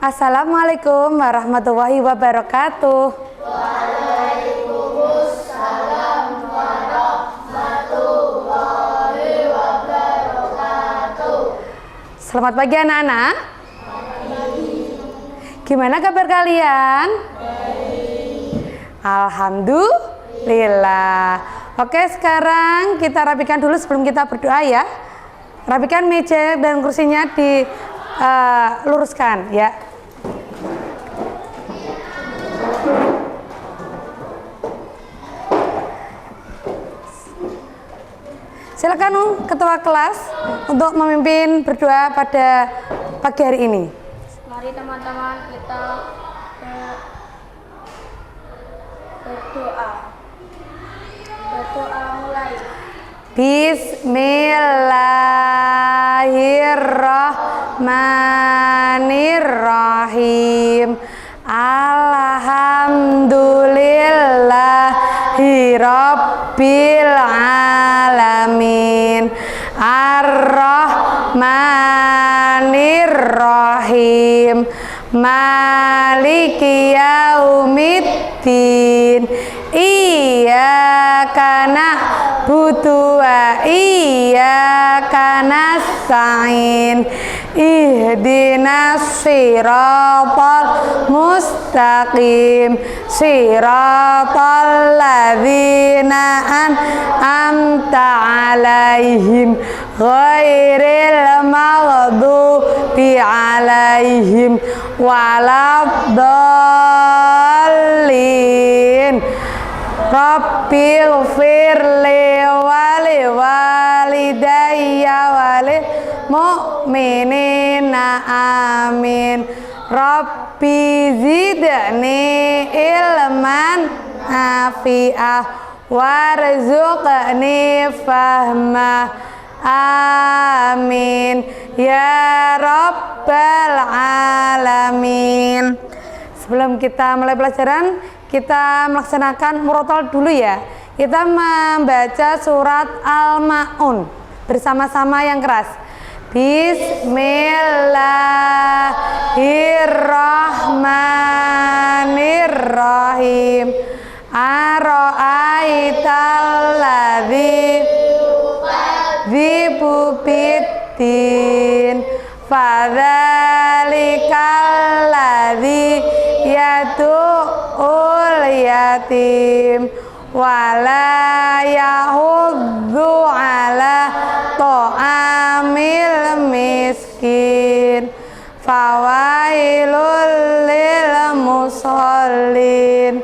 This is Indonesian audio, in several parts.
Assalamualaikum warahmatullahi wabarakatuh. Waalaikumsalam warahmatullahi wabarakatuh. Selamat pagi anak-anak. Gimana kabar kalian? Alhamdulillah. Oke, sekarang kita rapikan dulu sebelum kita berdoa ya. Rapikan meja dan kursinya diluruskan ya. Silakan ketua kelas untuk memimpin berdoa pada pagi hari ini. Mari teman-teman kita berdoa. Berdoa mulai. Bismillahirrahmanirrahim. Alhamdulillahirabbil alamin. Ar-Rahmanirrahim. Maliki yaumiddin. Iyyaka na'budu wa iyyaka nasta'in. Ihdinas siratal mustaqim. Siratal ladzina an'amta 'alaihim ghairil maghdubi 'alaihim waladdallin. Rabbighfirli wa liwalidayya wa lil mu'minina amin. Rabbi zidni ilman nafi'ah warzuqni fahma amin ya rabbal alamin. Sebelum kita mulai pelajaran, kita melaksanakan murotal dulu ya. Kita membaca surat Al-Ma'un bersama-sama yang keras. Bismillahirrahmanirrahim. Ara'aital ladzi yukadzibu biddin. Fadzalikal ladzi yad'ul yatim wala yahuddu ala ta'amil miskin. Fawailul lil musallin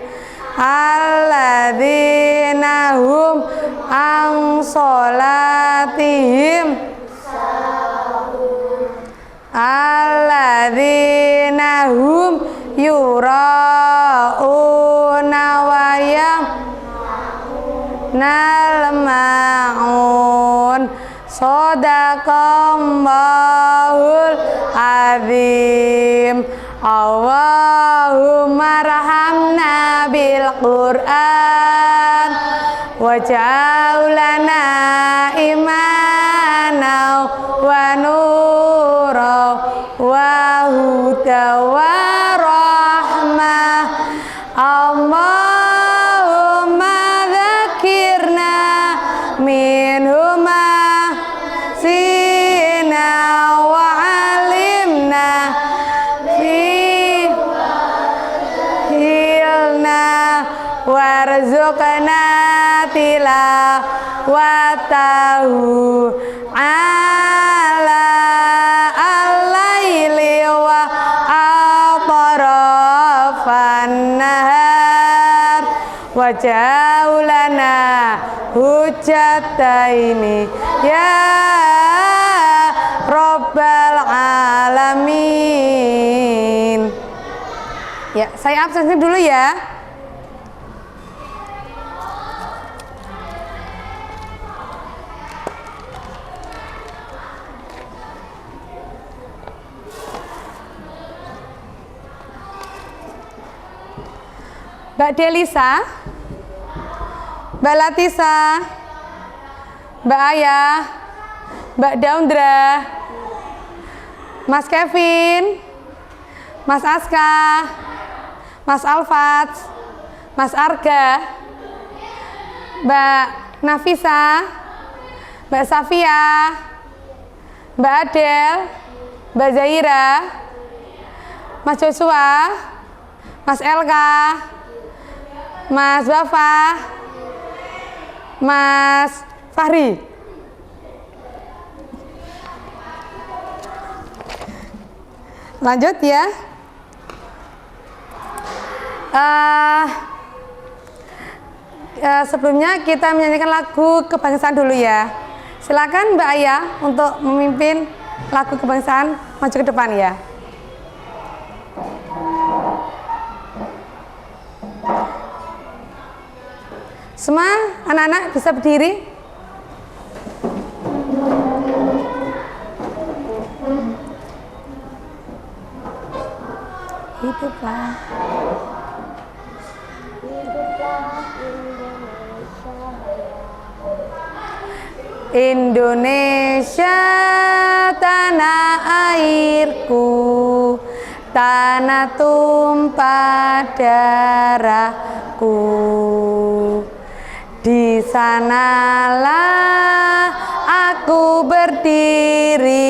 alladzina hum an sholatihim alladzina hum yura'una wa yamna'ul ma'un. Shadaqallahul azim. Allahumma rahamna bil Qur'an waj'al lana imana wa nura wa huda wa rahmah. Allahumma dzakirna minhuma sina wa alimna fi hilna warzuqna tilawatahu ala al-laili wa atrafan nahar wajaulana hujjataini ya rabbal alamin. Ya, saya absensi dulu ya. Mbak Delisa, Mbak Latisa, Mbak Ayah, Mbak Daundra, Mas Kevin, Mas Aska, Mas Alfat, Mas Arga, Mbak Nafisa, Mbak Safia, Mbak Adel, Mbak Zaira, Mas Joshua, Mas Elka, Mas Wafa, Mas Fahri. Lanjut ya. Sebelumnya kita menyanyikan lagu kebangsaan dulu ya. Silakan Mbak Aya untuk memimpin lagu kebangsaan maju ke depan ya. Semua anak-anak bisa berdiri. Hiduplah. Indonesia tanah airku, tanah tumpah darahku. Di sanalah aku berdiri,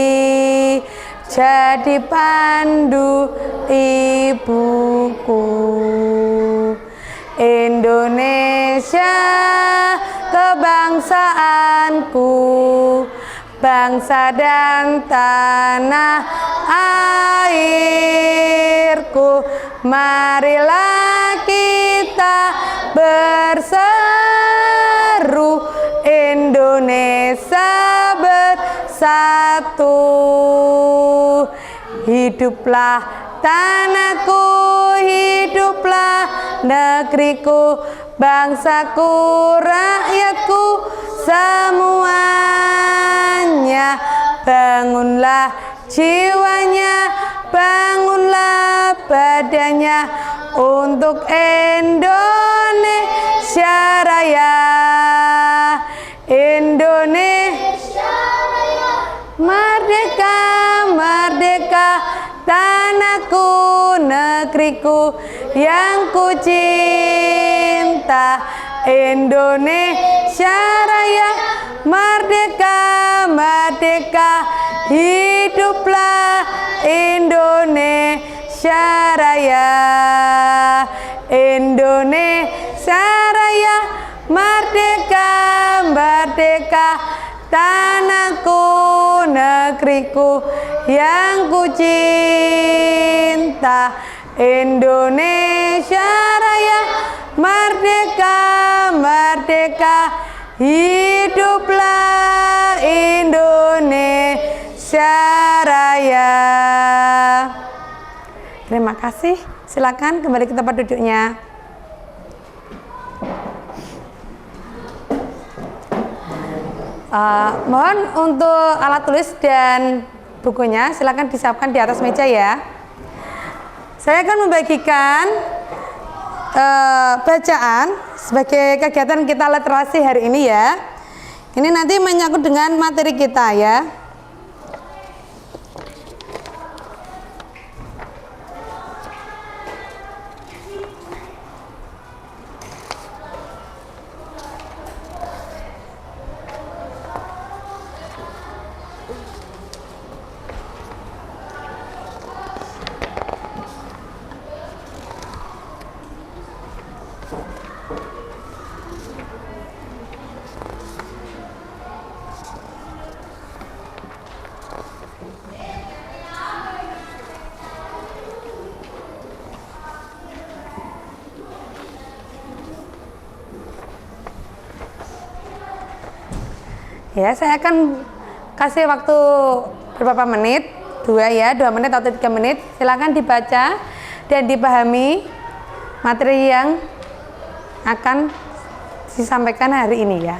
jadi pandu ibuku. Indonesia kebangsaanku, bangsa dan tanah airku. Marilah kita berseru, Indonesia bersatu. Hiduplah tanahku, hiduplah negeriku, bangsaku, rakyatku semuanya. Bangunlah jiwanya, bangunlah badannya untuk Indonesia Raya. Indonesia Raya, merdeka, merdeka, tanahku, negeriku yang ku cinta. Indonesia Raya, merdeka, merdeka, hiduplah Indonesia Raya. Indonesia Raya, merdeka, merdeka, tanahku, negeriku yang ku cinta. Indonesia Raya, merdeka, merdeka, hiduplah Indonesia Raya. Terima kasih. Silakan kembali ke tempat duduknya. Mohon untuk alat tulis dan bukunya silakan disiapkan di atas meja ya. Saya akan membagikan bacaan sebagai kegiatan kita literasi hari ini ya. Ini nanti menyangkut dengan materi kita ya. Ya, saya akan kasih waktu beberapa menit, 2 menit atau 3 menit. Silakan dibaca dan dipahami materi yang akan disampaikan hari ini ya.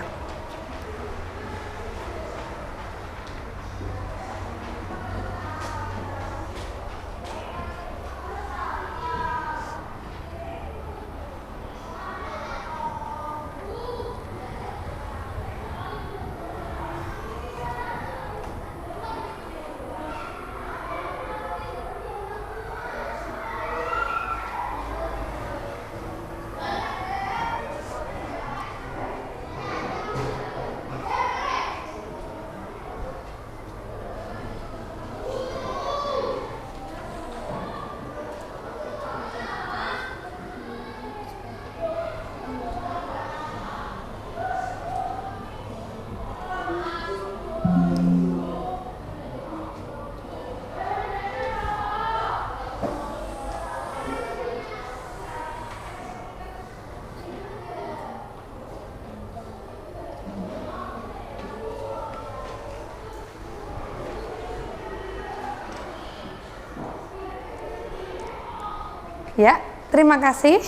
Ya, terima kasih.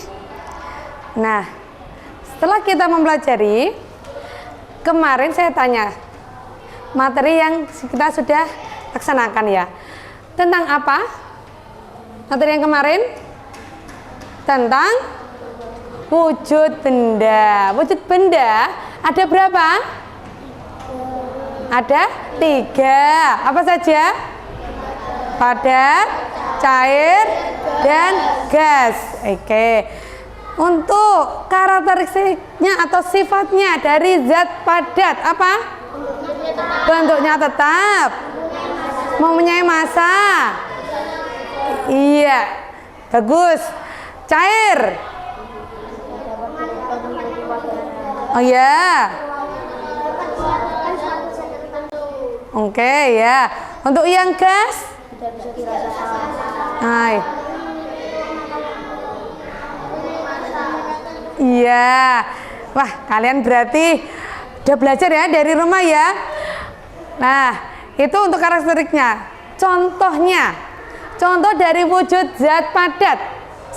Nah, setelah kita mempelajari, kemarin saya tanya materi yang kita sudah laksanakan ya. Tentang apa? Materi yang kemarin? Tentang wujud benda. Wujud benda ada berapa? Ada 3. Apa saja? Padat, cair, dan gas. Oke. Untuk karakteristiknya atau sifatnya dari zat padat apa? Bentuknya tetap. Mempunyai massa. Iya. Bagus. Cair. Oh ya. Oke ya. Untuk yang gas? Tidak bisa dirasakan. Hai. Iya. Wah, kalian berarti udah belajar ya dari rumah ya. Nah, itu untuk karakteristiknya. Contohnya. Contoh dari wujud zat padat.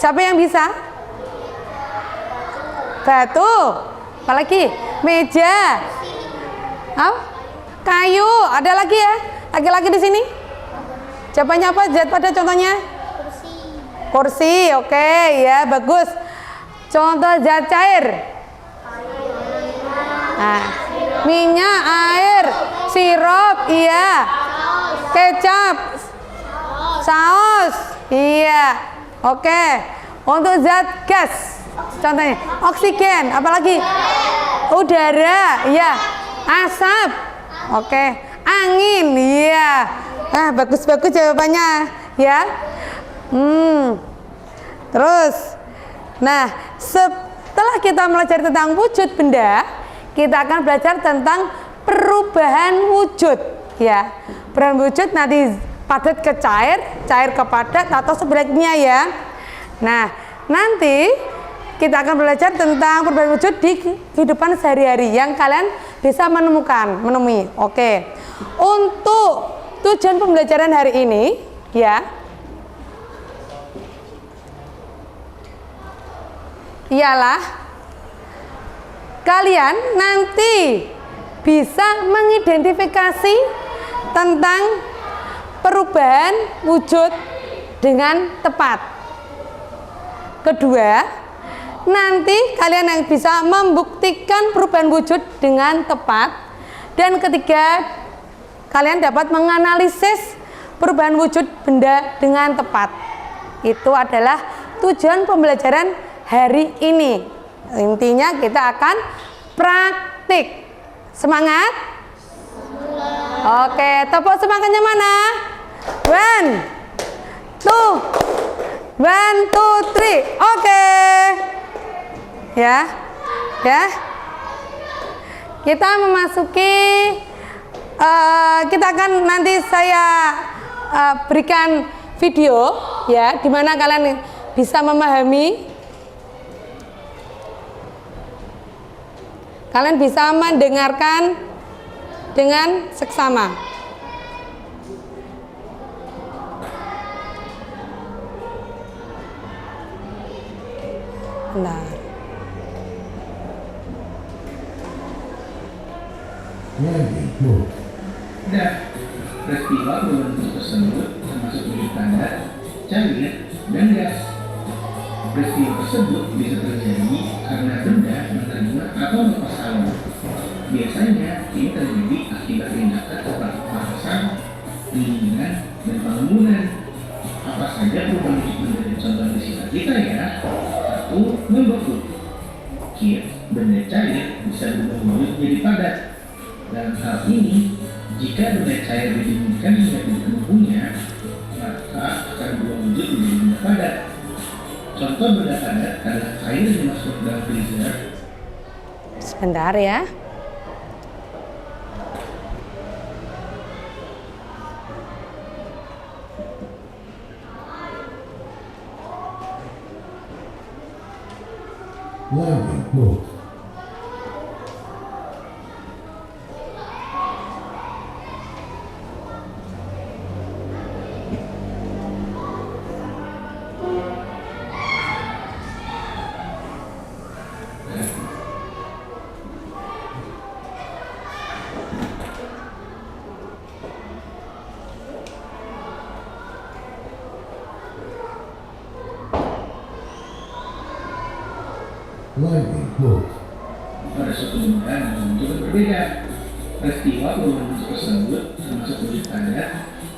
Siapa yang bisa? Batu. Apalagi? Meja. Kayu. Ada lagi ya? Laki-laki di sini? Jawabannya apa? Zat padat contohnya? Kursi. Oke, ya, bagus. Contoh zat cair. Nah, minyak, air, sirup, iya. Kecap, saus, iya. Oke. Untuk zat gas, contohnya oksigen, apalagi? Udara, iya. Asap, oke. Angin, iya. Bagus-bagus jawabannya, ya. Terus, nah, setelah kita belajar tentang wujud benda, kita akan belajar tentang perubahan wujud, ya. Perubahan wujud nanti padat ke cair, cair ke padat atau sebaliknya ya. Nah, nanti kita akan belajar tentang perubahan wujud di kehidupan sehari-hari yang kalian bisa menemui. Oke. Untuk tujuan pembelajaran hari ini, ya. Ialah kalian nanti bisa mengidentifikasi tentang perubahan wujud dengan tepat. Kedua, nanti kalian yang bisa membuktikan perubahan wujud dengan tepat. Dan ketiga, kalian dapat menganalisis perubahan wujud benda dengan tepat. Itu adalah tujuan pembelajaran hari ini. Intinya kita akan praktik. Semangat? Oke, tepuk semangatnya mana? 1, 2, 3. Oke. Ya. Ya. Kita memasuki kita akan nanti saya berikan video ya di mana kalian bisa memahami. Kalian bisa mendengarkan dengan seksama. Bentar. Nah, peristiwa berbentuk tersebut termasuk wujud padat, cair, dan gas. Peristiwa tersebut bisa terjadi karena benda menerima atau melepas alam. Biasanya ini terjadi akibat tindakan seperti pemanasan, pendinginan, dan pengembunan. Apa saja perubahan wujud benda dan contoh di sekitar kita ya? 1. Membeku. Benda cair bisa berubah wujud menjadi padat. Dalam hal ini, jika benda cair didinginkan hingga tidak menumbuhnya, maka akan berubah wujud menjadi benda padat. Contoh benda padat adalah air yang dimasukkan dalam freezer. Sebentar ya. lightning bolt. Pada suatu benda dengan bentuk yang berbeda. Peristiwa perubahan bentuk tersebut termasuk wujud padat,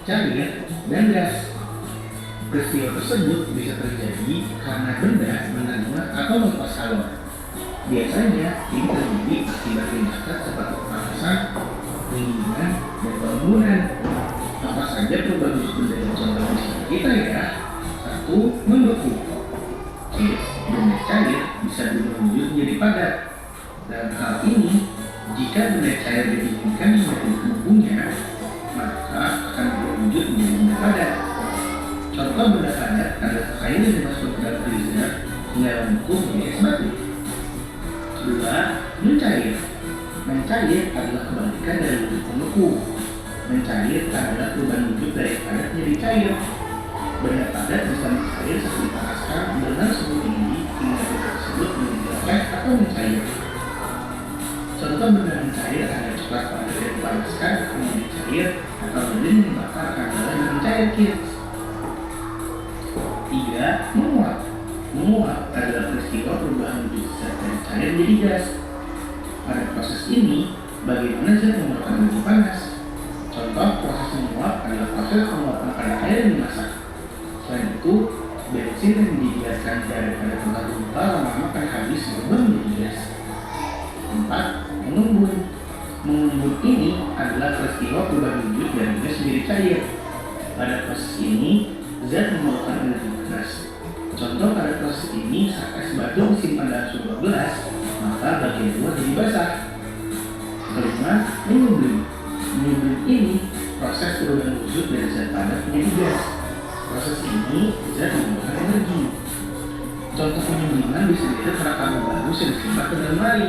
cair, dan gas. Peristiwa tersebut bisa terjadi karena benda menerima atau melepas kalor. Biasanya ini terjadi akibat tindakan seperti pemanasan, pendinginan, dan pengembunan. Apa saja perubahan bentuk benda yang contoh di sekitar kita ya? 1. Membeku. Benda cair bisa berubah wujud menjadi padat. Dalam hal ini, jika benda cair didinginkan menjadi penghubungnya, maka akan berwujud menjadi benda padat. Contoh benda padat adalah air yang dimasukkan ke dalam freezer hingga membeku menjadi es batu. 2. Mencair. Mencair adalah kebalikan dari wujud membeku. Mencair adalah perubahan wujud dari padat menjadi cair. Benda padat bisa mencair saat dipanaskan dengan suhu tinggi hingga benda tersebut menjadi lembek atau mencair. Contoh benda mencair adalah coklat pada yang dipanaskan akan menjadi cair atau lilin yang dibakar akan menjadi cair kids. 3. Menguap. Menguap adalah peristiwa perubahan wujud zat dari cair menjadi gas. Pada proses ini, bagaimana zat mengeluarkan energi panas? Contoh proses menguap adalah proses penguapan pada air yang dimasak. Selain itu, bensin yang dibiarkan daripada tempat lupa lama-lama akan habis berubah menjadi gas. 4. Mengembun. Mengembun ini adalah peristiwa perubahan wujud dari gas menjadi cair. Pada proses ini, zat mengeluarkan energi panas. Contoh pada proses ini, saat es batu disimpan dalam suhu 12, maka bagian luar jadi basah. 5. Menyublim. Menyublim ini proses perubahan wujud dari zat padat menjadi gas. Proses ini zat mengeluarkan energi. Contoh penyubliman bisa dilihat pada kabel bagus yang disimpan ke dalam lemari.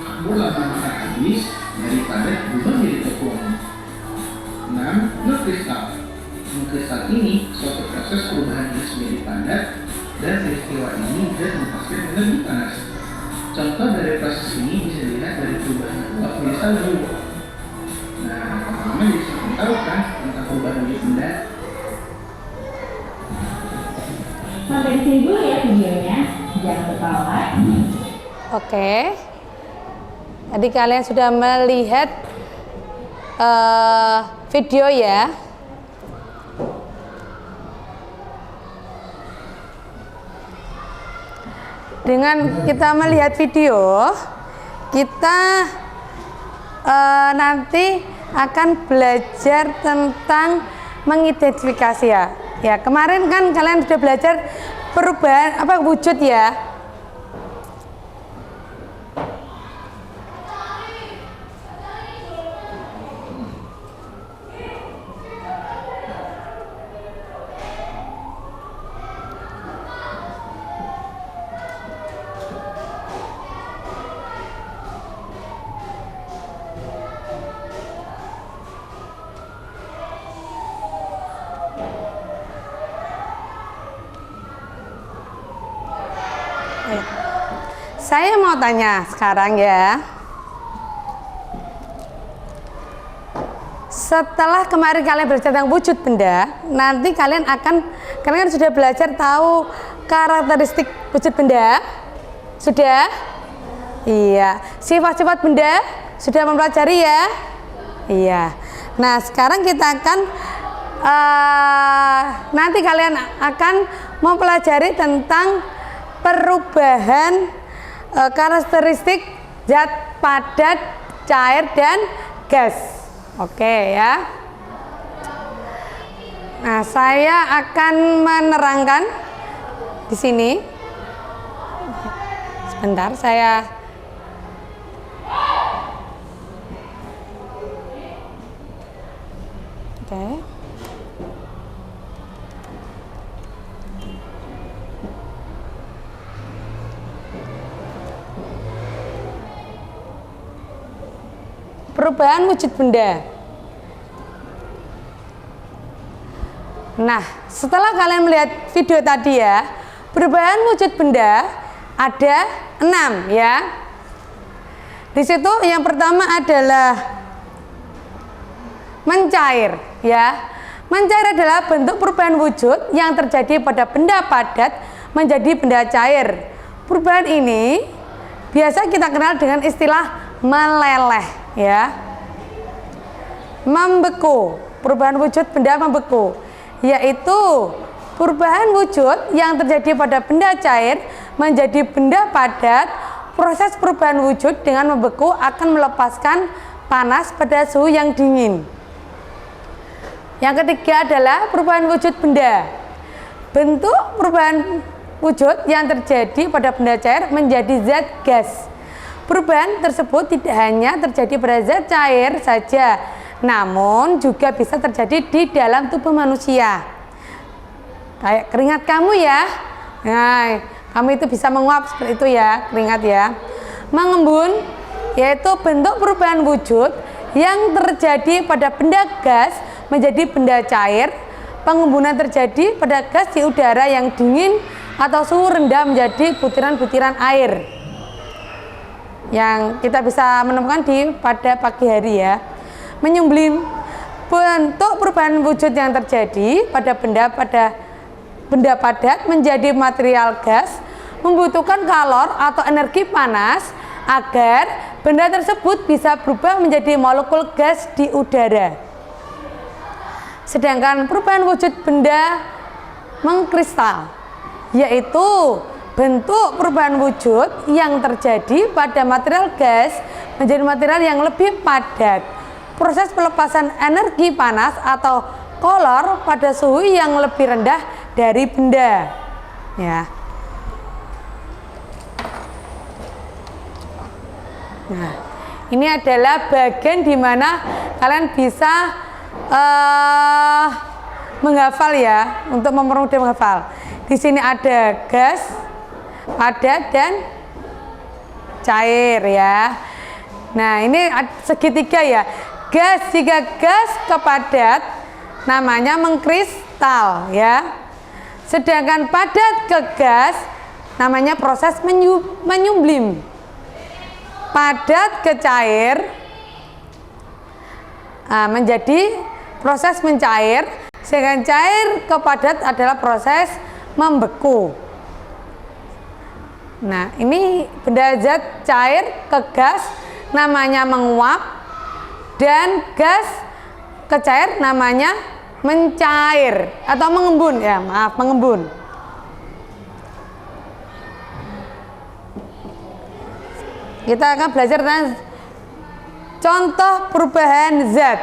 Kabel lama-lama akan habis dari padat berubah menjadi tepung. 6. Mengkristal. Mengkristal ini suatu proses perubahan gas menjadi padat dan peristiwa ini zat melepaskan energi panas. Contoh dari proses ini bisa dilihat dari perubahan uap menjadi salju. Nah, teman-teman bisa tahu kan tentang perubahan wujud benda? Sampai di sini dulu ya videonya. Jangan lupa like. Oke. Tadi kalian sudah melihat video ya. Dengan kita melihat video, kita nanti akan belajar tentang mengidentifikasi ya. Ya, kemarin kan kalian sudah belajar perubahan wujud ya. Saya mau tanya sekarang ya. Setelah kemarin kalian belajar tentang wujud benda, nanti kalian kan sudah belajar tahu karakteristik wujud benda? Sudah? Iya. Sifat-sifat benda sudah mempelajari ya? Iya. Nah, sekarang kita akan nanti kalian akan mempelajari tentang perubahan karakteristik zat padat, cair, dan gas. Oke ya. Nah, saya akan menerangkan di sini. Sebentar, saya oke. Perubahan wujud benda. Nah, setelah kalian melihat video tadi ya, perubahan wujud benda ada 6 ya. Di situ yang pertama adalah mencair ya. Mencair adalah bentuk perubahan wujud yang terjadi pada benda padat menjadi benda cair. Perubahan ini biasa kita kenal dengan istilah meleleh, ya. Membeku, perubahan wujud benda membeku, yaitu perubahan wujud yang terjadi pada benda cair menjadi benda padat. Proses perubahan wujud dengan membeku akan melepaskan panas pada suhu yang dingin. Yang ketiga adalah perubahan wujud benda. Bentuk perubahan wujud yang terjadi pada benda cair menjadi zat gas. Perubahan tersebut tidak hanya terjadi pada zat cair saja, namun juga bisa terjadi di dalam tubuh manusia. Kayak keringat kamu ya. Nah, kamu itu bisa menguap seperti itu ya, keringat ya. Mengembun yaitu bentuk perubahan wujud yang terjadi pada benda gas menjadi benda cair. Pengembunan terjadi pada gas di udara yang dingin atau suhu rendah menjadi butiran-butiran air yang kita bisa menemukan pada pagi hari ya. Menyumblim, bentuk perubahan wujud yang terjadi pada benda padat menjadi material gas membutuhkan kalor atau energi panas agar benda tersebut bisa berubah menjadi molekul gas di udara. Sedangkan perubahan wujud benda mengkristal yaitu bentuk perubahan wujud yang terjadi pada material gas menjadi material yang lebih padat. Proses pelepasan energi panas atau kolor pada suhu yang lebih rendah dari benda. Ya. Nah, ini adalah bagian di mana kalian bisa menghafal ya, untuk mempermudah menghafal. Di sini ada gas, padat dan cair ya. Nah, ini segitiga ya. Gas, jika gas ke padat namanya mengkristal ya. Sedangkan padat ke gas namanya proses menyumblim. Padat ke cair menjadi proses mencair. Sedangkan cair ke padat adalah proses membeku. Nah, ini benda zat cair ke gas namanya menguap, dan gas ke cair namanya mencair atau mengembun ya, maaf, mengembun. Kita akan belajar tentang contoh perubahan zat.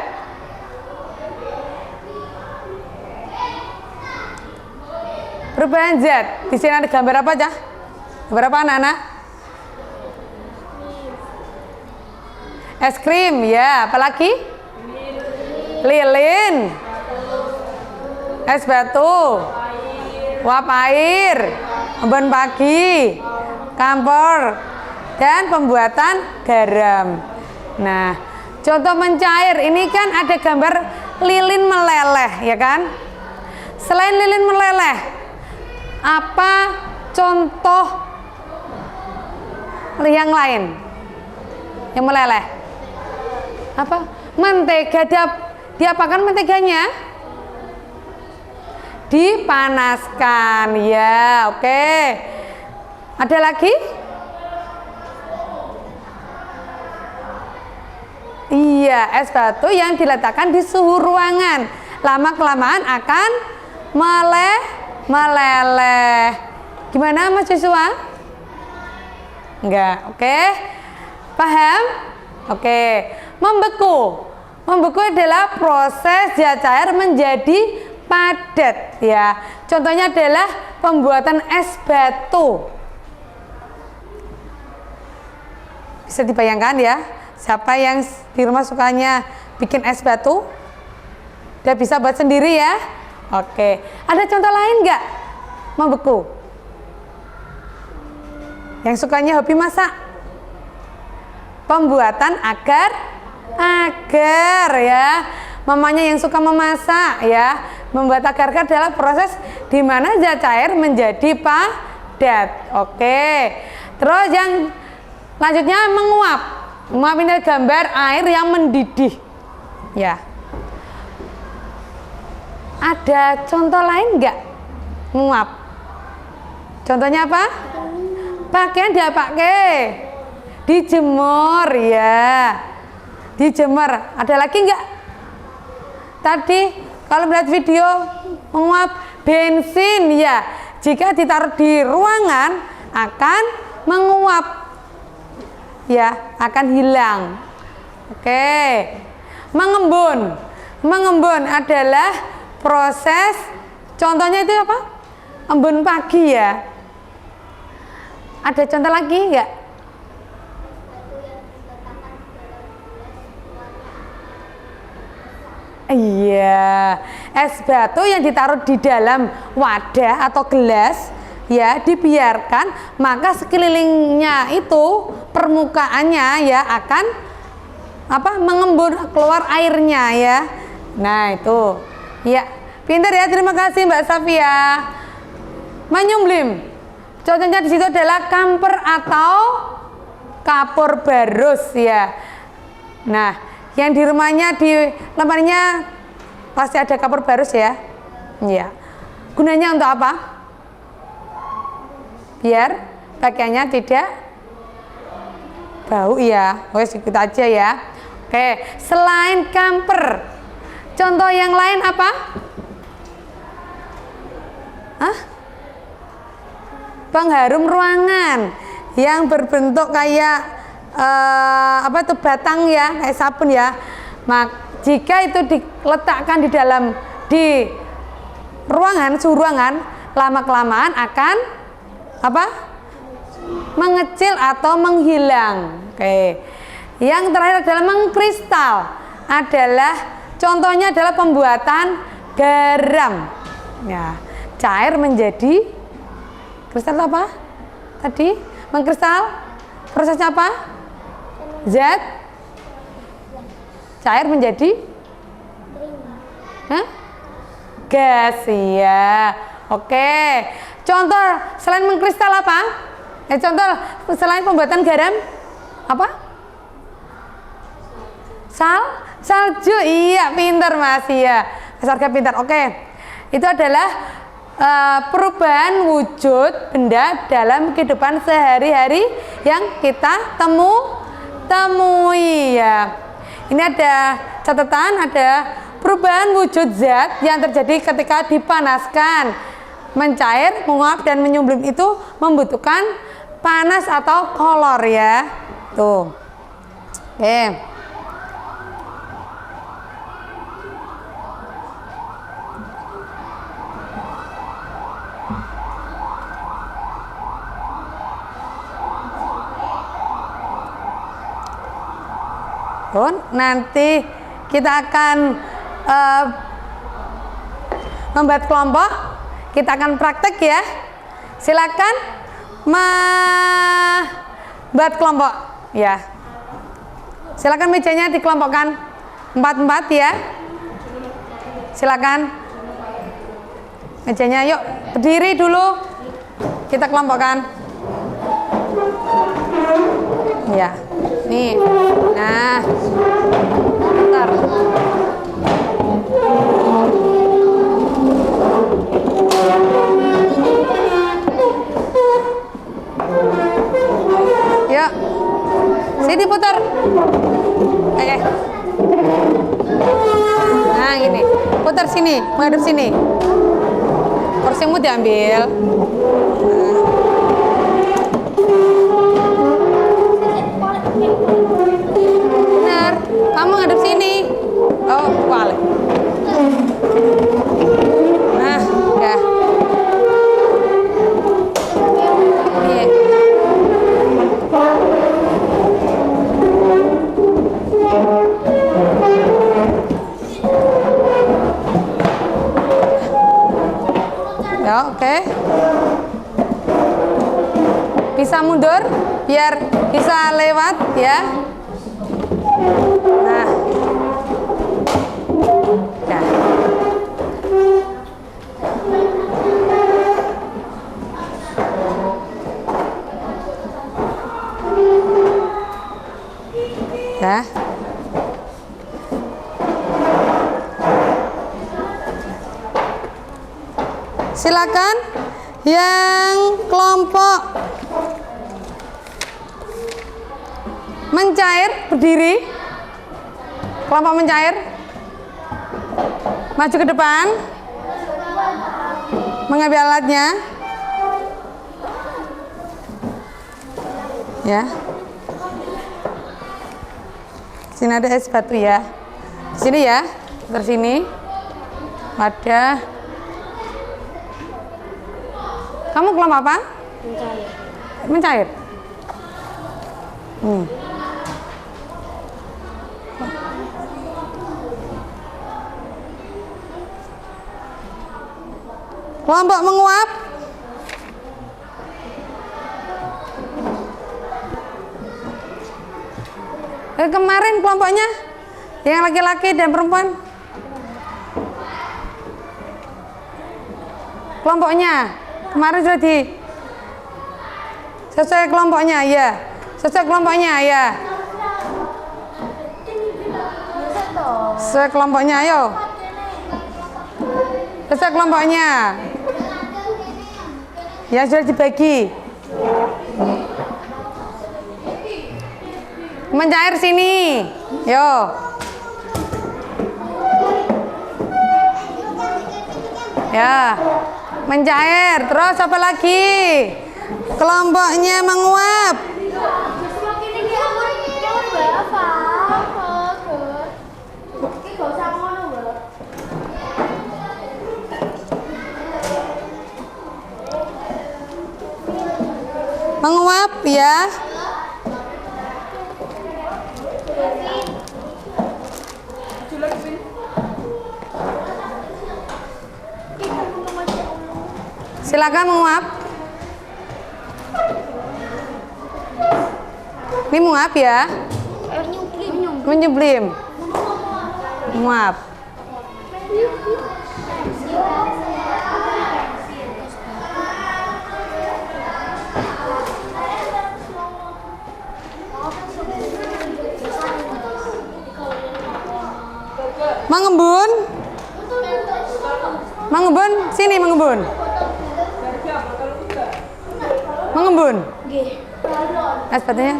Perubahan zat. Di sini ada gambar apa aja? Gambar apa anak-anak? Es krim, ya. Apalagi? Lilin. Es batu. Uap air. Embun pagi. Kampur. Dan pembuatan garam. Nah, contoh mencair. Ini kan ada gambar lilin meleleh, ya kan? Selain lilin meleleh, apa contoh yang lain yang meleleh? Apa? Mentega. Diapakan menteganya? Dipanaskan ya. Oke. Ada lagi? Iya, es batu yang diletakkan di suhu ruangan lama kelamaan akan meleleh. Gimana Mas Joshua? Enggak, oke. Paham? Oke. Membeku. Membeku adalah proses zat cair menjadi padat ya. Contohnya adalah pembuatan es batu. Bisa dibayangkan ya, siapa yang di rumah sukanya bikin es batu? Udah bisa buat sendiri ya. Oke. Ada contoh lain nggak membeku? Yang sukanya hobi masak? Pembuatan agar ya. Mamanya yang suka memasak ya. Membuat agar adalah proses di mana zat cair menjadi padat. Oke. Terus yang lanjutnya menguap. Menguap ini gambar air yang mendidih. Ya. Ada contoh lain nggak? Menguap. Contohnya apa? Pakaian diapake? Dijemur ya. Dijemur. Ada lagi enggak? Tadi kalau melihat video menguap bensin ya. Jika ditaruh di ruangan akan menguap. Ya, akan hilang. Oke. Mengembun. Mengembun adalah proses, contohnya itu apa? Embun pagi ya. Ada contoh lagi enggak? Iya, es batu yang ditaruh di dalam wadah atau gelas ya dibiarkan, maka sekelilingnya itu permukaannya ya akan apa? Mengembun keluar airnya ya. Nah, itu. Ya, pintar ya. Terima kasih Mbak Safia. Menyumblim. Contohnya di situ adalah kamper atau kapur barus ya. Nah, yang di rumahnya di lemarinya pasti ada kapur barus ya. Iya. Gunanya untuk apa? Biar pakaiannya tidak bau ya. Oke, ikut aja ya. Oke, selain kamper, contoh yang lain apa? Hah? Pengharum ruangan yang berbentuk kayak apa itu batang ya, kayak sabun ya. Jika itu diletakkan di ruangan, suhu ruangan, lama kelamaan akan apa? Mengecil atau menghilang. Oke. Yang terakhir adalah mengkristal. Contohnya adalah pembuatan garam. Ya, cair menjadi kristal apa? Tadi mengkristal prosesnya apa? Zat cair menjadi gas ya. Oke. Contoh selain mengkristal apa? Contoh selain pembuatan garam apa? Salju. Iya, pintar Mas ya. Mas Arga pintar. Oke. Itu adalah perubahan wujud benda dalam kehidupan sehari-hari yang kita temui ya. Ini ada catatan, ada perubahan wujud zat yang terjadi ketika dipanaskan, mencair, menguap dan menyumblim itu membutuhkan panas atau kolor ya. Tuh. Oke. Nanti kita akan membuat kelompok, kita akan praktek ya. Silakan membuat kelompok ya. Silakan mejanya dikelompokkan 4-4 ya. Silakan mejanya, yuk berdiri dulu, kita kelompokkan ya. Nih, nah, bentar. Yuk, sini putar. Oke. Nah, gini, putar sini, menghadap sini. Kursimu diambil. Benar, kamu ngadep sini. Oh, balik. Nah, udah. Iya. Ya, oke. Bisa mundur biar bisa lewat ya. Nah, ya. Ya. Silakan yang kelompok Mencair, berdiri. Kelompok mencair. Maju ke depan. Mengambil alatnya. Ya. Sini ada es batu ya. Di sini ya. Terus sini. Wadah. Kamu kelompok apa? Mencair. Kelompok menguap. Kemarin kelompoknya yang laki-laki dan perempuan. Kelompoknya kemarin sudah di sesuai kelompoknya ya. Sesuai kelompoknya ya. Sesuai kelompoknya ayo. Sesuai kelompoknya. Ya sudah dibagi. Mencair sini. Yo. Ya. Mencair. Terus apa lagi? Kelompoknya menguap. Menguap ya. Silakan menguap. Ini menguap ya. Menyublim. Menguap. Mengembun. Mengembun, sini mengembun. Mengembun. Es batunya.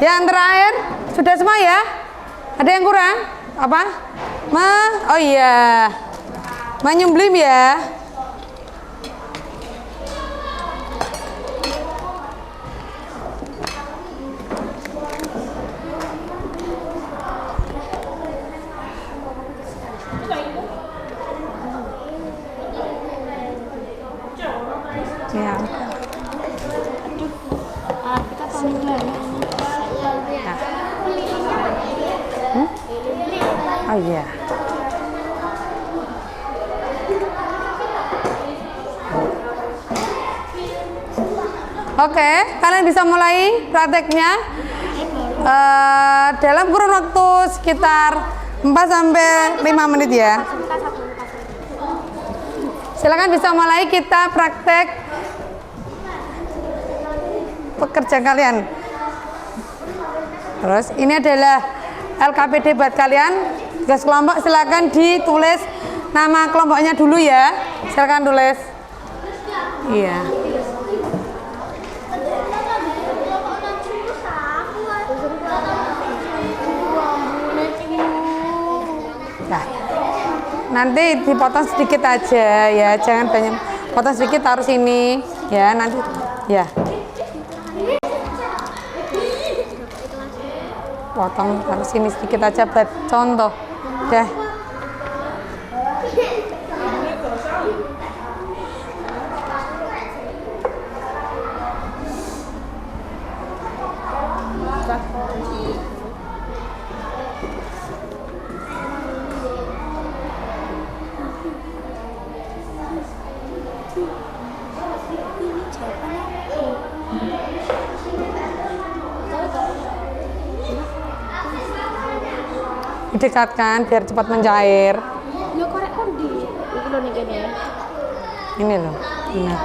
Yang terakhir sudah semua ya? Ada yang kurang? Apa? Oh iya. Menyublim ya. Ya. Kita panggil Oh iya. Oke, kalian bisa mulai prakteknya dalam kurun waktu sekitar 4 sampai 5 menit ya. Silakan bisa mulai, kita praktek pekerjaan kalian. Terus ini adalah LKPD buat kalian. Tugas kelompok silakan ditulis nama kelompoknya dulu ya. Silakan tulis. Iya. Nah, nanti dipotong sedikit aja ya, jangan banyak. Potong sedikit, taruh sini ya, nanti ya. Potong taruh sini sedikit aja buat contoh. Dah. Didekatkan biar cepat mencair. Lo korek kondi. Iki lho nih kene. Ini loh. Nah.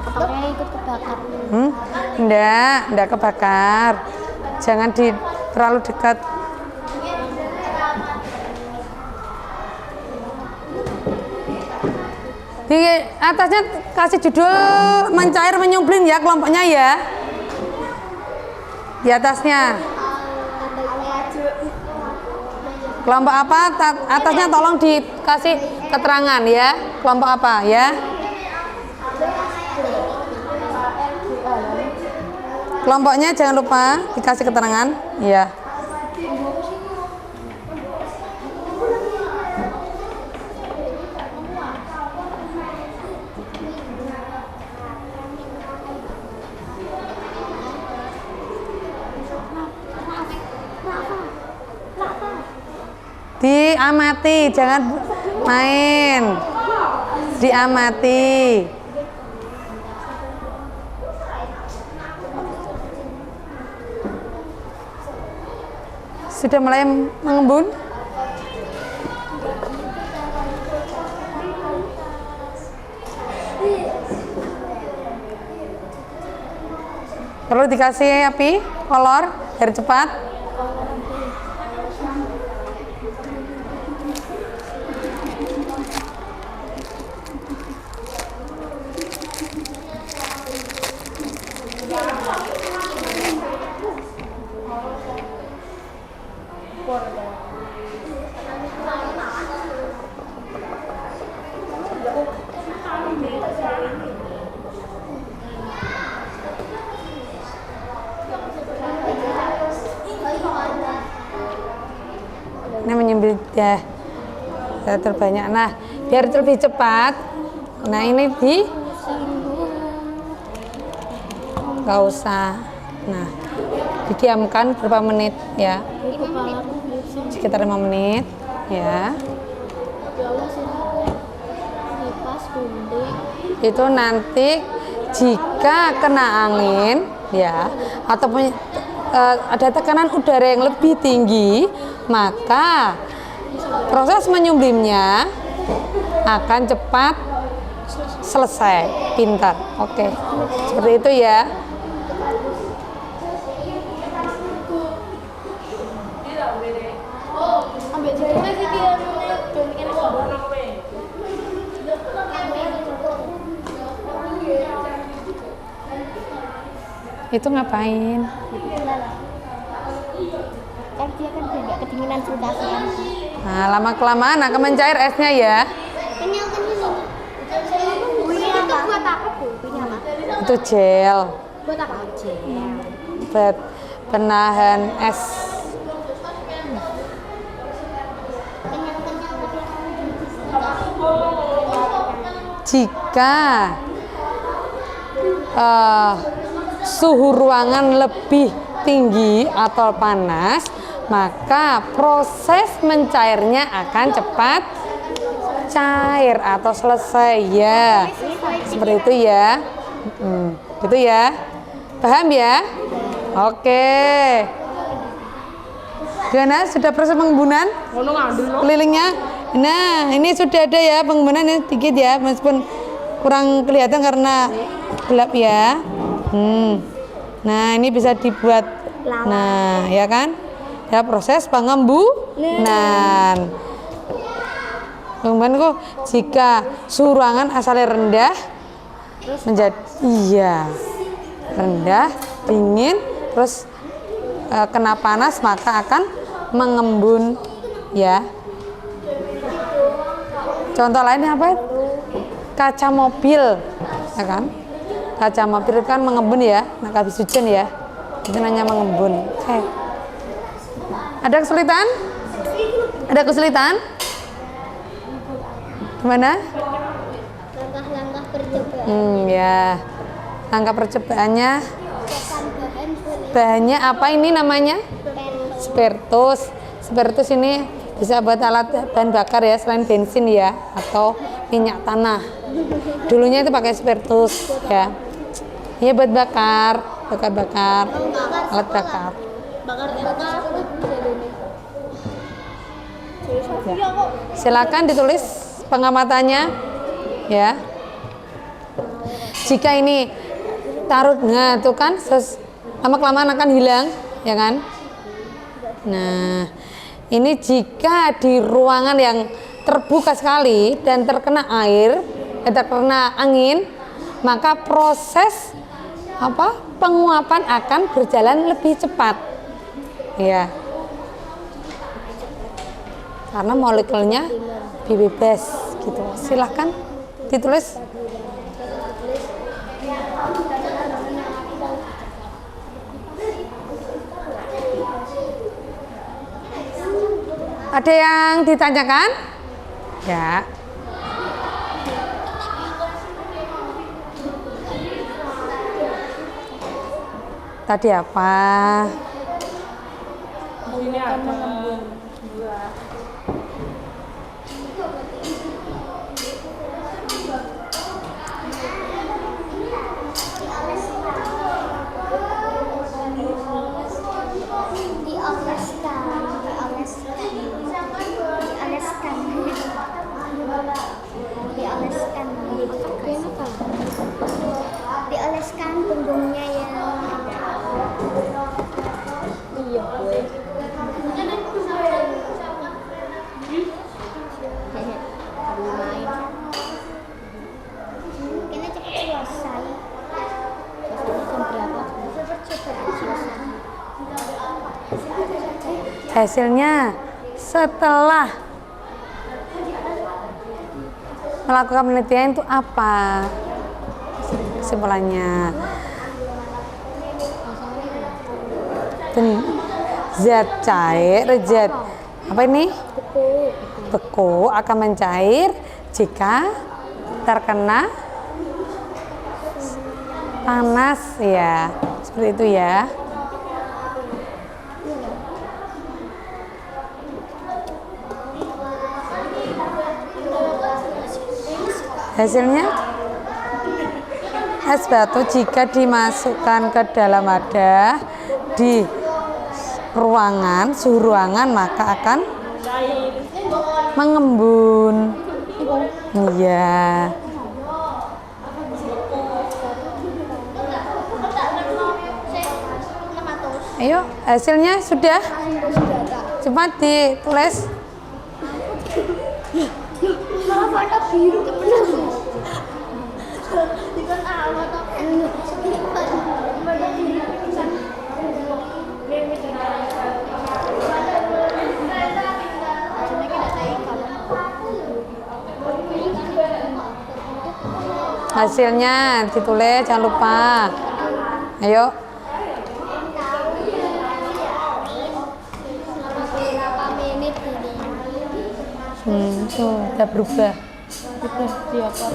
Potongnya ikut kebakar. Enggak kebakar. Jangan terlalu dekat. Di atasnya kasih judul mencair menyublin ya kelompoknya ya. Di atasnya. Kelompok apa? Atasnya tolong dikasih keterangan ya. Kelompok apa ya? Kelompoknya jangan lupa dikasih keterangan ya. Diamati, jangan main. Diamati. Sudah mulai mengembun? Perlu dikasih api, kolor, biar cepat. Ini menyembelih ya terbanyak. Nah, biar lebih cepat. Nah, ini nggak usah. Nah, didiamkan berapa menit ya? Sekitar 5 menit ya. Itu nanti jika kena angin ya, ataupun ada tekanan udara yang lebih tinggi, maka proses menyublimnya akan cepat selesai. Pintar. Oke. Seperti itu ya. Itu ngapain? Kan dia kan tidak kedinginan sultasian. Nah, lama-kelamaan akan mencair esnya ya. Ini itu buat apa, Bu? Ini apa? Itu gel. Buat apa? Gel. Buat penahan es. Jika suhu ruangan lebih tinggi atau panas, maka proses mencairnya akan cepat cair atau selesai ya. Seperti itu ya. Gitu ya. Paham ya? Oke. Gimana? Sudah proses pengembunan? Kelilingnya? Nah, ini sudah ada ya pengembunan ini sedikit ya, meskipun kurang kelihatan karena gelap ya. Nah, ini bisa dibuat. Nah, ya kan? Ya, proses pengembunan. Pengembunan kok jika suhu ruangan asalnya rendah menjadi rendah, dingin, terus kena panas maka akan mengembun ya. Contoh lainnya apa? Kaca mobil, ya kan? Kaca mobil kan mengembun ya, nah habis hujan ya, itu namanya mengembun. Oke. Ada kesulitan? Ada kesulitan? Gimana? Langkah-langkah percobaan. Ya. Langkah percobaannya. Bahannya apa ini namanya? Spiritus. Spiritus ini bisa buat alat bahan bakar ya, selain bensin ya, atau minyak tanah. Dulunya itu pakai spiritus ya. Ini buat bakar, alat bakar. Silakan ditulis pengamatannya ya. Jika ini taruh, nah itu kan lama-kelamaan akan hilang ya kan. Nah, ini jika di ruangan yang terbuka sekali dan terkena air terkena angin, maka proses penguapan akan berjalan lebih cepat. Ya. Karena molekulnya lebih bebas gitu. Silahkan ditulis. Ada yang ditanyakan? Ya. Tadi apa? Ini ada dioleskan punggungnya yang iya gue main kayaknya cepet selesai jam berapa selesai Hasilnya setelah melakukan penelitian itu apa? Kesimpulannya, zat cair, zat apa ini? Beku akan mencair jika terkena panas, ya, seperti itu ya. Hasilnya, es batu jika dimasukkan ke dalam wadah di ruangan, suhu ruangan, maka akan mengembun. Iya. Ayo, hasilnya sudah? Cepat ditulis. warna biru bukan warna Hasilnya ditulis, jangan lupa. Ayo. berapa menit ini? Tuh, udah berubah. Udah siapa?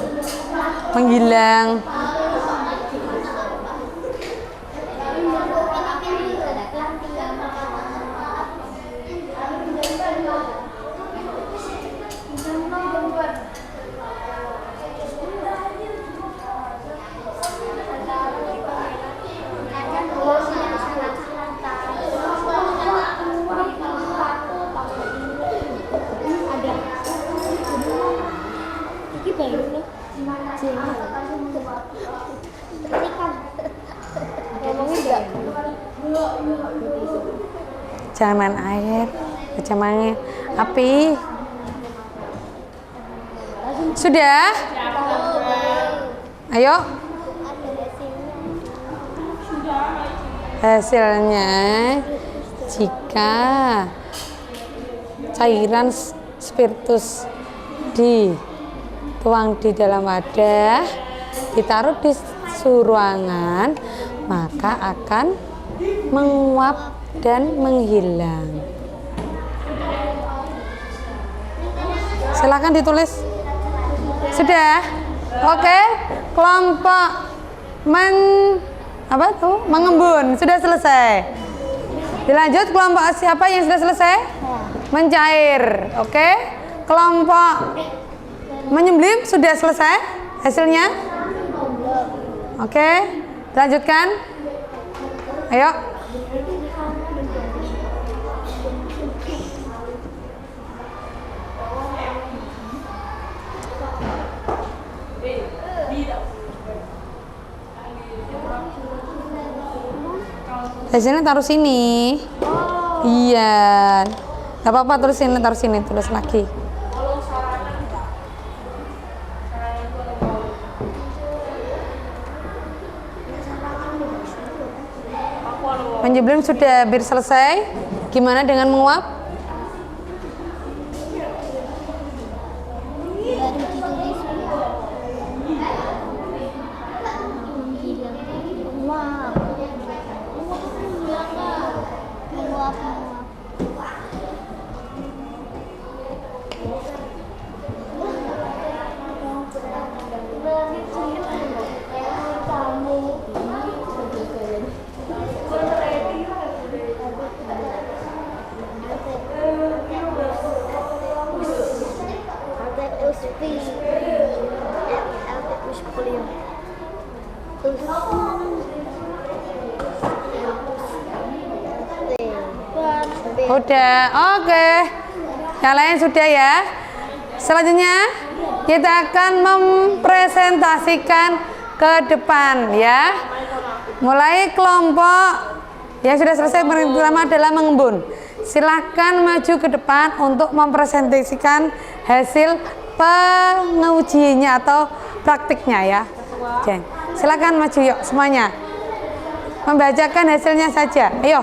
Menghilang. Jangan main air, kecamanya api. Sudah? Ayo. Hasilnya jika cairan spiritus dituang di dalam wadah, ditaruh di suhu ruangan, maka akan menguap dan menghilang. Silakan ditulis. Sudah? Oke. Kelompok mengembun sudah selesai. Dilanjut kelompok siapa yang sudah selesai? Mencair. Oke. Kelompok menyembelih sudah selesai hasilnya? Oke. Lanjutkan. Ayo. Hasilnya taruh sini. Iya. Gak apa-apa, taruh sini, tulis lagi. Menyublim sudah hampir selesai. Gimana dengan menguap? Baru ditulis. Menghilang. Wow. Menguap. Udah, oke. Yang lain sudah ya. Selanjutnya kita akan mempresentasikan ke depan ya. Mulai kelompok yang sudah selesai pertama adalah mengembun. Silahkan maju ke depan untuk mempresentasikan hasil pengujiannya atau praktiknya ya. Oke. Silahkan maju yuk semuanya. Membacakan hasilnya saja. Ayo.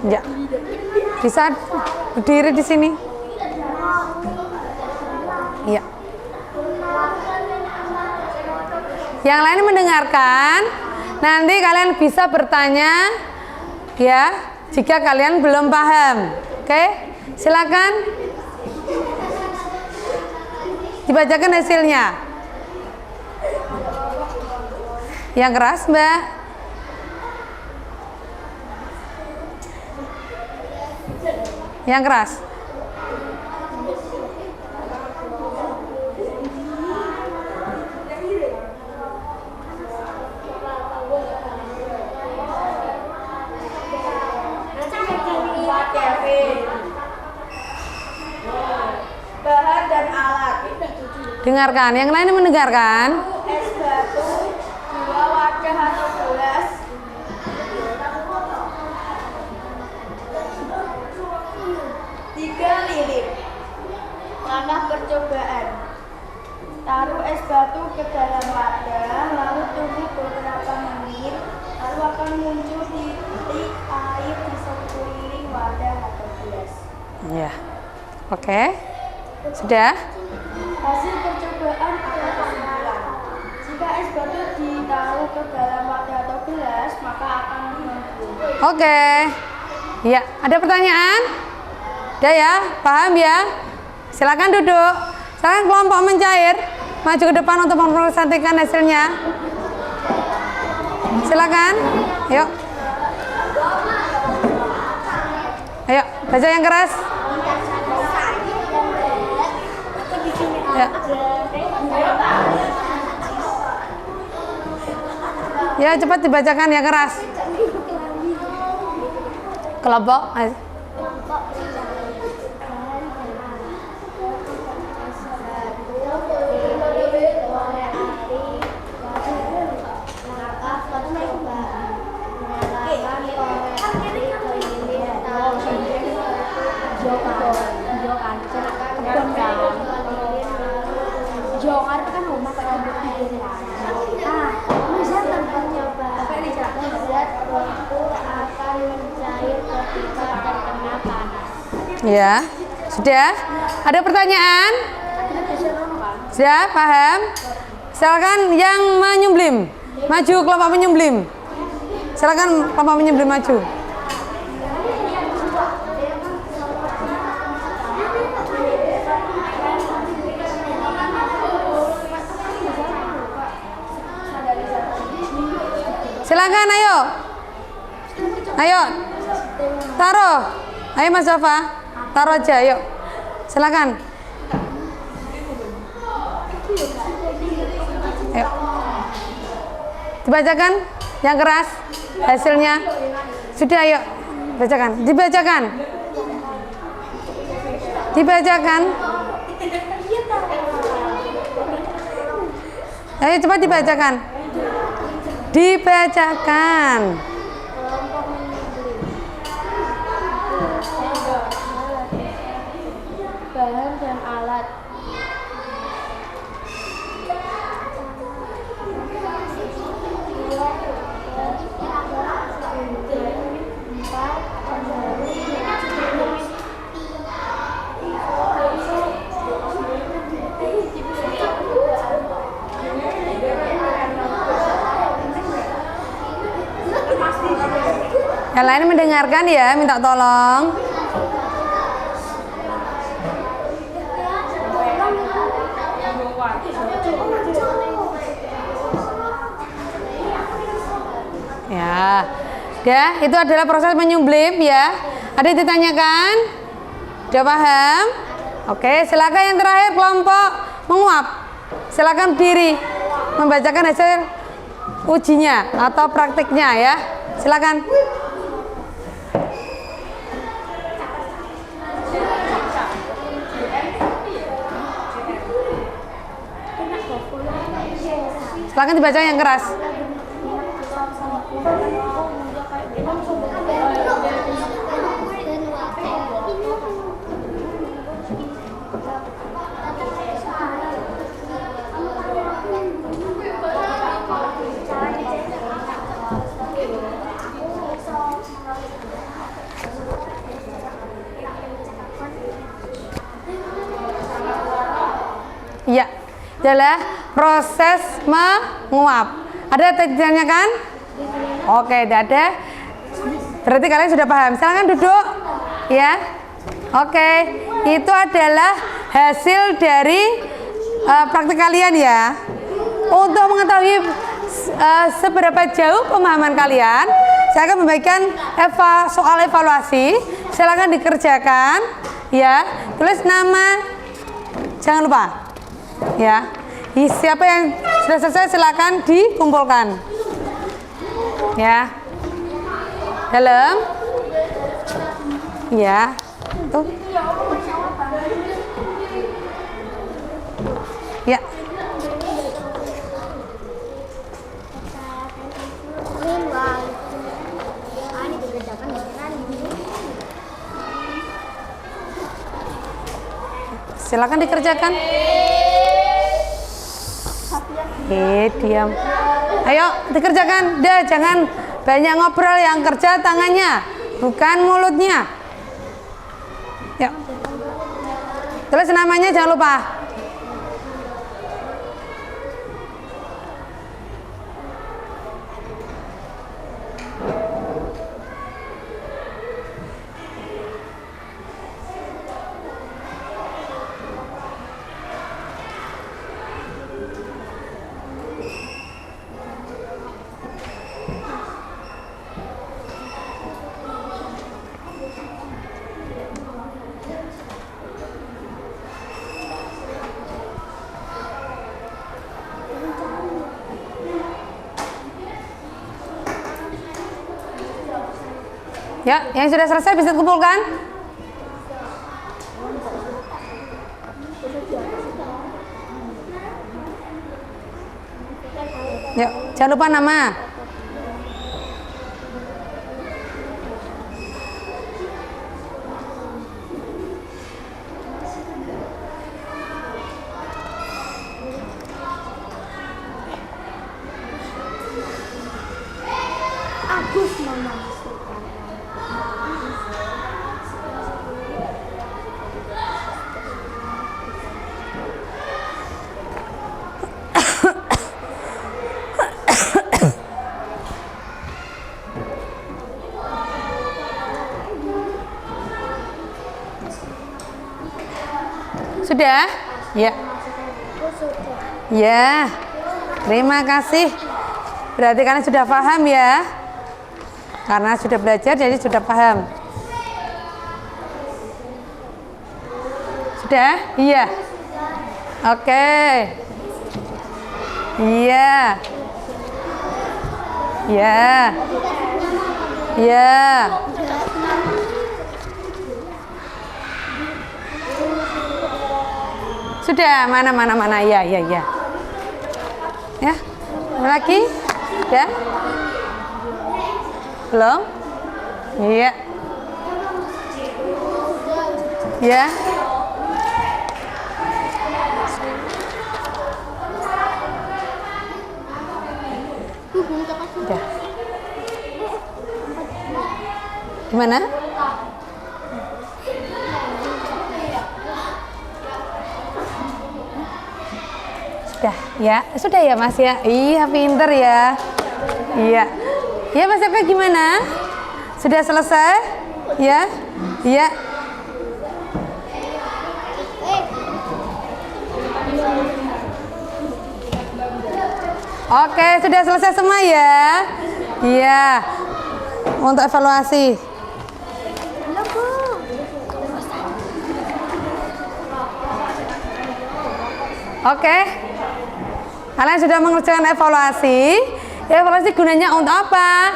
Ya. Bisa berdiri di sini. Iya. Yang lain mendengarkan. Nanti kalian bisa bertanya ya jika kalian belum paham. Oke? Silakan dibacakan hasilnya. Yang keras, Mbak. Yang keras. Bahan dan alat. Dengarkan, yang lain mendengarkan. Es batu, 2 wadah atau gelas. 3 lilin. Langkah percobaan. Taruh es batu ke dalam wadah, lalu tunggu beberapa menit, lalu akan muncul titik air di sekeliling wadah atau gelas. Ya. Oke. Sudah? Hasil percobaan atau kesimpulan. Jika es batu ditaruh ke dalam wadah atau gelas, maka akan mengembun. Oke. Ya, ada pertanyaan? Udah ya, paham ya? Silakan duduk. Silakan kelompok mencair, maju ke depan untuk mempresentasikan hasilnya. Silakan. Yuk. Ayo, baca yang keras. Ya. Ya, cepat dibacakan yang keras. Kelompok. Jongar kan rumah pada berdiri. Bisa tempat nyoba. Zat waktu akan mencair ketika terkena panas. Ya, sudah. Ada pertanyaan? Sudah, paham? Silakan yang menyublim, maju kelompok menyublim. Silakan kelompok menyublim maju. Silakan, ayo. Ayo. Taruh. Ayo Mas Jova. Taruh aja, ayo. Silakan. Ayo. Dibacakan yang keras hasilnya. Sudah, ayo. Bacakan. Dibacakan. Dibacakan. Ayo cepat dibacakan. Dibacakan. Bahan dan alat. Yang lain mendengarkan ya, minta tolong. Ya, itu adalah proses menyublim ya. Ada yang ditanyakan? Sudah paham? Oke, silakan yang terakhir kelompok menguap. Silakan berdiri membacakan hasil ujinya atau praktiknya ya. Silakan. Silakan dibaca yang keras. Ya, adalah proses menguap. Ada yang ditanyakan? Oke, tidak ada. Berarti kalian sudah paham. Silakan duduk. Ya. Oke, itu adalah hasil dari praktik kalian ya. Untuk mengetahui seberapa jauh pemahaman kalian, saya akan membagikan soal evaluasi. Silakan dikerjakan. Ya, tulis nama. Jangan lupa. Ya, siapa yang sudah selesai silakan dikumpulkan. Ya, dalam. Ya, tuh. Ya. Silakan dikerjakan. Diam. Ayo dikerjakan. Dah, jangan banyak ngobrol, yang kerja tangannya, bukan mulutnya. Yuk. Tulis namanya, jangan lupa. Ya, yang sudah selesai bisa dikumpulkan. Yuk, jangan lupa nama. Agus nama. Sudah? Ya. Ya. Terima kasih. Berarti kalian sudah paham ya. Karena sudah belajar jadi sudah paham. Sudah? Iya. Oke. Iya. Iya. Iya. Sudah, mana. Ya. Ya. Lagi? Ya. Belum? Iya. Ya. Udah. Gimana? Sudah ya Mas ya. Iya, pinter ya. Iya. Ya Mas Eka gimana? Sudah selesai? Ya? Iya. Oke, sudah selesai semua ya? Iya. Untuk evaluasi. Oke. Kalian sudah mengerjakan evaluasi. Evaluasi gunanya untuk apa?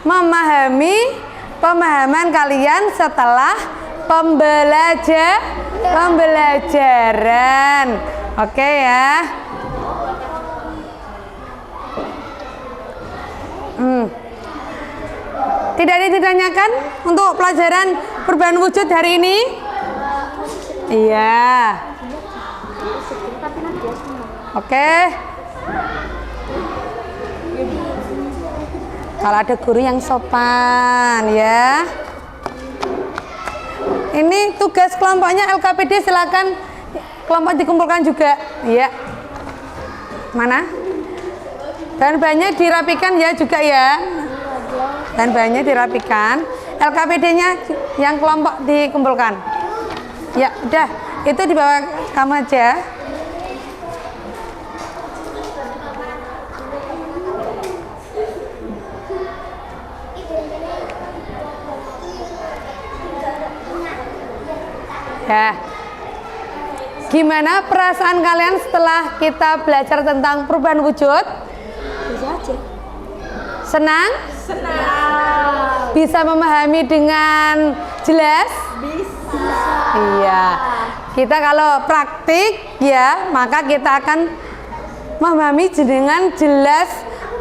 Memahami pemahaman kalian setelah pembelajaran. Oke ya. Tidak ada yang ditanyakan untuk pelajaran perubahan wujud hari ini? Iya. Oke. Kalau ada guru yang sopan ya. Ini tugas kelompoknya LKPD, silakan kelompok dikumpulkan juga. Ya. Mana? Dan banyak dirapikan ya juga ya. Dan banyak dirapikan. LKPD-nya yang kelompok dikumpulkan. Ya, udah. Itu dibawa kamu aja. Ya. Gimana perasaan kalian setelah kita belajar tentang perubahan wujud? Bisa aja. Senang? Senang. Bisa memahami dengan jelas? Bisa. Iya. Kita kalau praktik ya, maka kita akan memahami dengan jelas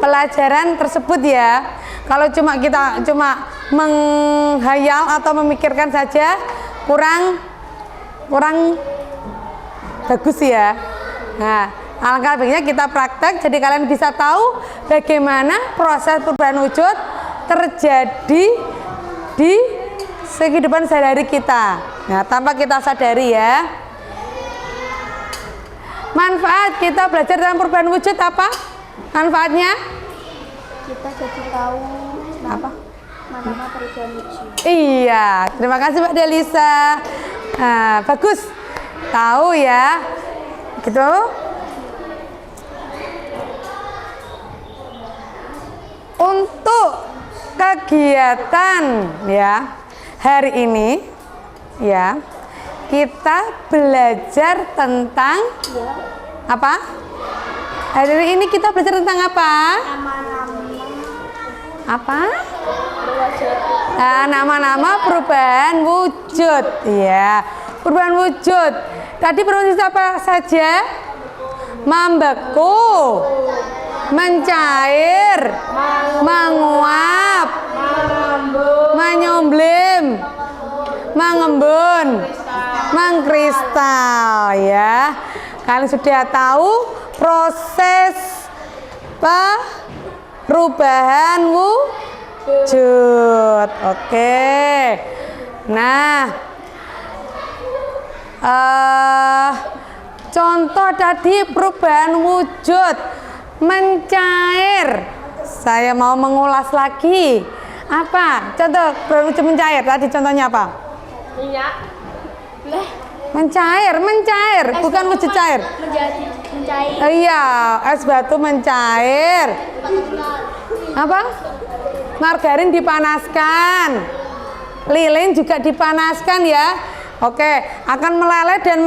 pelajaran tersebut ya. Kalau kita cuma menghayal atau memikirkan saja, kurang bagus ya. Nah, alangkah baiknya kita praktek jadi kalian bisa tahu bagaimana proses perubahan wujud terjadi di kehidupan sehari-hari kita. Nah, tanpa kita sadari ya. Manfaat kita belajar dalam perubahan wujud apa? Manfaatnya? Kita jadi tahu Apa? mana perubahan wujud. Iya, terima kasih Mbak Delisa. Nah, bagus. Tahu ya. Gitu. Untuk kegiatan ya hari ini ya, kita belajar tentang apa? Hari ini kita belajar tentang apa? Apa? Nah, nama-nama perubahan wujud ya. Perubahan wujud. Tadi perubahan wujud apa saja? Membeku, mencair, menguap, menyumblim, mengembun, mengkristal ya. Kalian sudah tahu proses perubahan wujud. Oke. Nah, contoh tadi perubahan wujud mencair. Saya mau mengulas lagi. Apa? Contoh perubahan wujud mencair. Tadi contohnya apa? Minyak. Mencair, bukan wujud cair. Menjadi mencair. Iya, es batu mencair. Apa? Margarin dipanaskan. Lilin juga dipanaskan ya. Oke, akan meleleh dan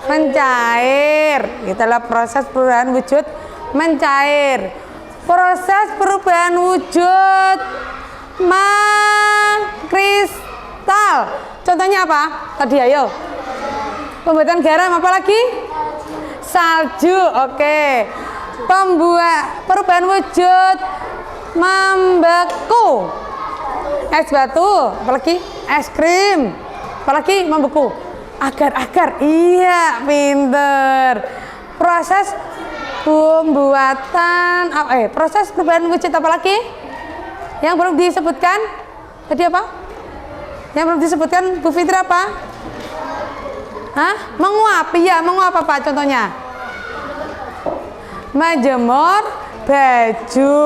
mencair. Itulah proses perubahan wujud mencair. Proses perubahan wujud mengkristal. Contohnya apa? Tadi ayo. Pembuatan garam apa lagi? Salju. Oke. Perubahan wujud membeku. Es batu, apalagi es krim. Apalagi membeku. Agar-agar. Iya, pinter. Proses pembuatan proses perubahan wujud apa lagi? Yang belum disebutkan? Tadi apa? Yang belum disebutkan Bu Fitri apa? Hah? Menguap. Iya, menguap apa contohnya? Menjemur baju.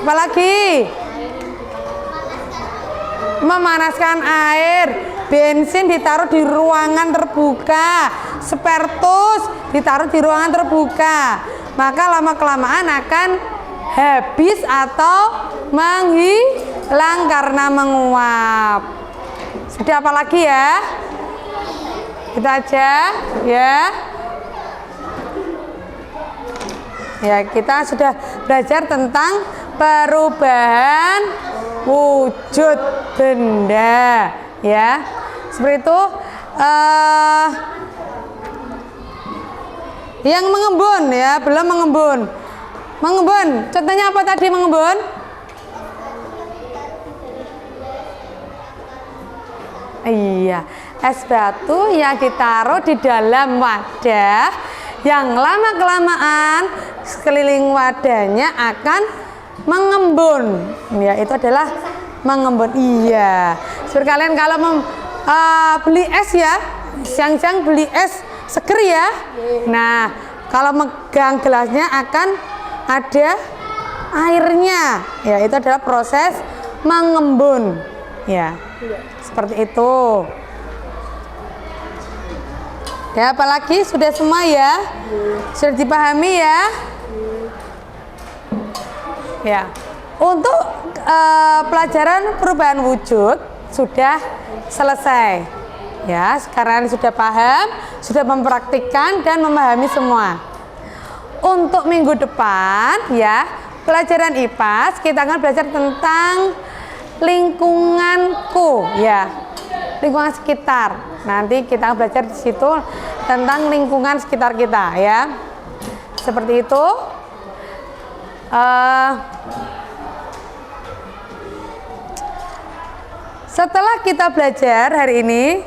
Apalagi? memanaskan air, bensin ditaruh di ruangan terbuka, spiritus ditaruh di ruangan terbuka, maka lama-kelamaan akan habis atau menghilang karena menguap. Sudah apa lagi ya? Kita aja ya. Ya, kita sudah belajar tentang perubahan wujud benda ya. Seperti itu. Yang mengembun ya, belum mengembun. Mengembun, contohnya apa tadi mengembun? Iya, es batu yang ditaruh di dalam wadah yang lama-kelamaan sekeliling wadahnya akan mengembun. Ya, itu adalah mengembun. Iya. Seperti kalian kalau beli es ya, siang-siang beli es seger ya. Nah, kalau megang gelasnya akan ada airnya. Ya, itu adalah proses mengembun. Ya. Seperti itu. Ya, apalagi sudah semua ya? Sudah dipahami ya? Ya. Untuk pelajaran perubahan wujud sudah selesai. Ya, sekarang sudah paham, sudah mempraktikkan dan memahami semua. Untuk minggu depan ya, pelajaran IPAS kita akan belajar tentang lingkunganku ya, lingkungan sekitar. Nanti kita belajar di situ tentang lingkungan sekitar kita ya. Seperti itu. Setelah kita belajar hari ini,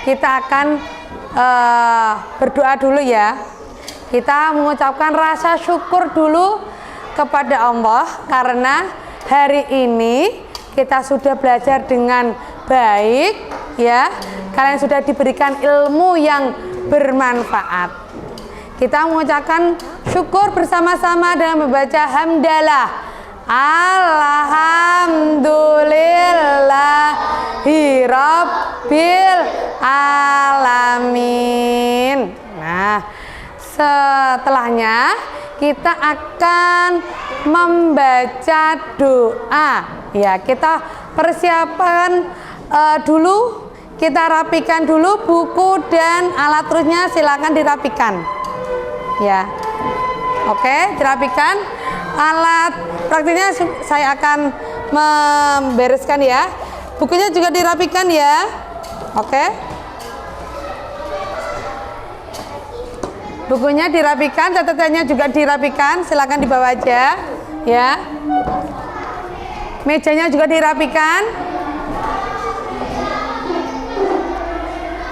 kita akan berdoa dulu ya. Kita mengucapkan rasa syukur dulu kepada Allah karena hari ini kita sudah belajar dengan baik ya. Kalian sudah diberikan ilmu yang bermanfaat. Kita mengucapkan syukur bersama-sama dengan membaca hamdalah. Alhamdulillahi rabbil alamin. Nah, setelahnya kita akan membaca doa. Ya, kita persiapan dulu, kita rapikan dulu buku dan alat tulisnya, silakan dirapikan. Ya, oke, dirapikan. Alat praktiknya saya akan membereskan ya. Bukunya juga dirapikan ya. Oke. Bukunya dirapikan, catatannya juga dirapikan, silakan dibawa aja ya. Mejanya juga dirapikan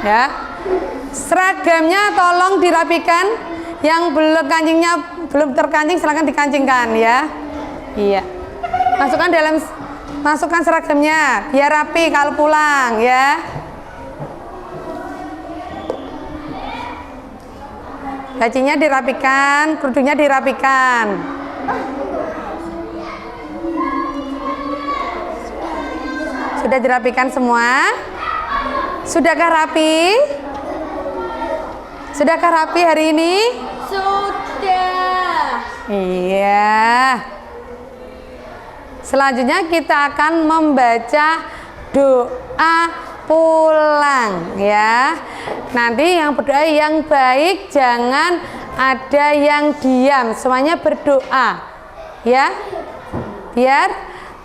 ya. Seragamnya tolong dirapikan. Yang belum kancingnya belum terkancing silakan dikancingkan ya. Iya. Masukkan seragamnya biar rapi kalau pulang ya. Lacinya dirapikan, kerudungnya dirapikan. Sudah dirapikan semua? Sudahkah rapi? Sudahkah rapi hari ini? Sudah. Iya. Selanjutnya kita akan membaca doa pulang ya. Nanti yang berdoa yang baik, jangan ada yang diam, semuanya berdoa ya. Biar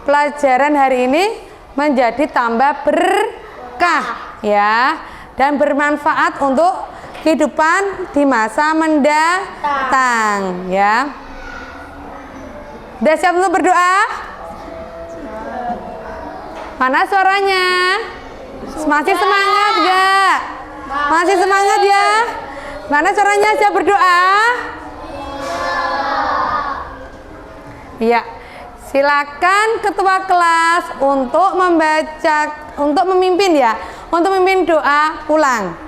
pelajaran hari ini menjadi tambah berkah ya, dan bermanfaat untuk kehidupan di masa mendatang ya. Udah siap untuk berdoa? Mana suaranya? Masih semangat gak? Masih semangat ya? Mana suaranya, siap berdoa? Ya, silakan ketua kelas untuk memimpin ya, untuk memimpin doa pulang.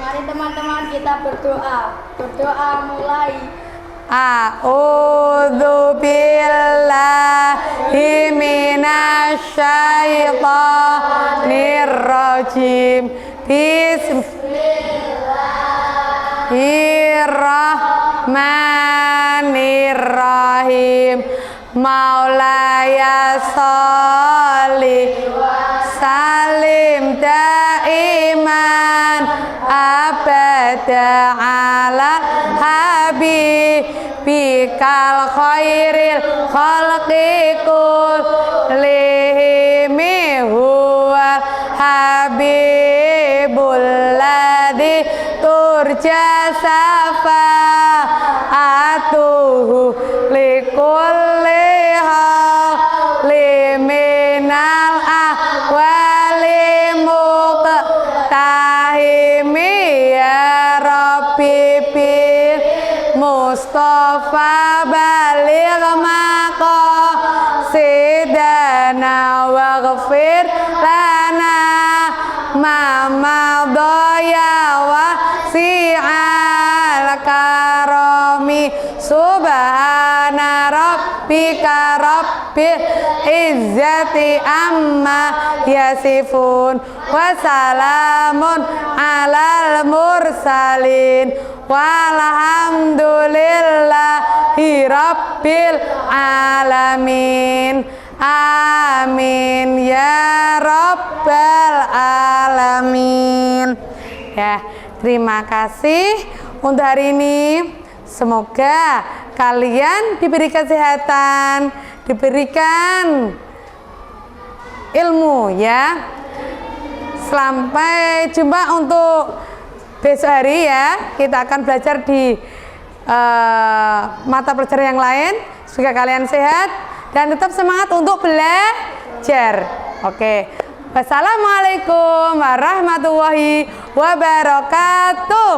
Mari teman-teman kita berdoa. Berdoa mulai. A'udzu billahi minasyaitonir rajim. Bismillahirrahmanirrahim. Maulaya sholli salim daiman abada ala habibikal khairil khalqi kullihim huwa habibul ladzi turja safa'atuhu likulli liminal ahwali muqtahimi ya Rabbi bil Mustafa baligh maqasidana waghfir lana ma madaya wasi'al karami subhana rabbika rabbil izzati amma yasifun wa salamun alal mursalin walhamdulillahi rabbil alamin. Amin ya rabbal alamin. Ya, terima kasih untuk hari ini. Semoga kalian diberi kesehatan, diberikan ilmu ya. Sampai jumpa untuk besok hari ya. Kita akan belajar di mata pelajaran yang lain. Semoga kalian sehat dan tetap semangat untuk belajar. Oke. Wassalamualaikum warahmatullahi wabarakatuh.